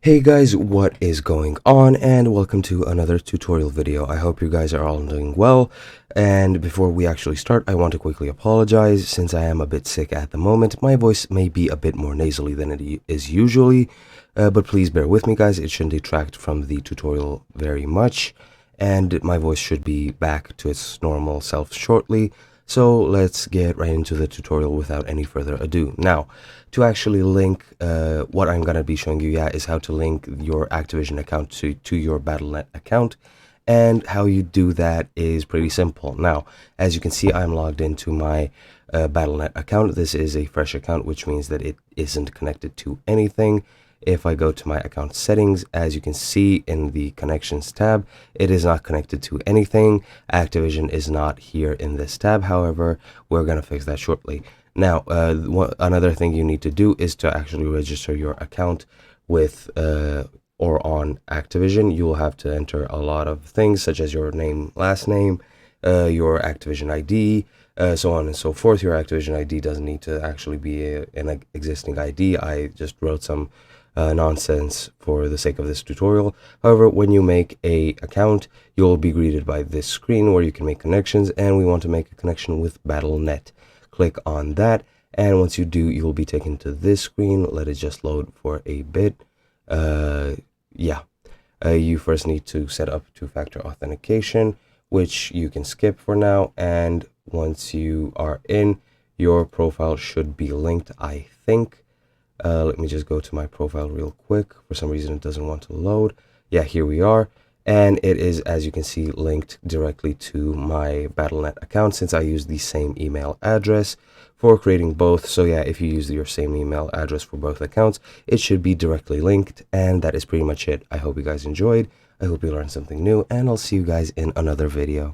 Hey guys, what is going on, and welcome to another tutorial video. I hope you guys are all doing well, and before we actually start, I want to quickly apologize since I am a bit sick at the moment. My voice may be a bit more nasally than it is usually, but please bear with me guys. It shouldn't detract from the tutorial very much, and my voice should be back to its normal self shortly. So let's get right into the tutorial without any further ado. Now, to actually link what I'm going to be showing you is how to link your Activision account to your battlenet account. And how you do that is pretty simple. Now, as you can see, I'm logged into my battlenet account. This is a fresh account, which means that it isn't connected to anything. If I go to my account settings, as you can see in the connections tab, it is not connected to anything. Activision is not here in this tab. However, we're going to fix that shortly. Now, another thing you need to do is to actually register your account with or on Activision. You will have to enter a lot of things such as your name, last name, your Activision ID, so on and so forth. Your Activision ID doesn't need to actually be an existing ID. I just wrote some nonsense for the sake of this tutorial. However, when you make a account, you'll be greeted by this screen where you can make connections, and we want to make a connection with battlenet. Click on that, and once you do, you'll be taken to this screen. Let it just load for a bit. You first need to set up two-factor authentication, which you can skip for now, and once you are in, your profile should be linked, I think. Let me just go to my profile real quick. For some reason, it doesn't want to load. Yeah, here we are. And it is, as you can see, linked directly to my battlenet account since I use the same email address for creating both. So yeah, if you use your same email address for both accounts, it should be directly linked. And that is pretty much it. I hope you guys enjoyed. I hope you learned something new, and I'll see you guys in another video.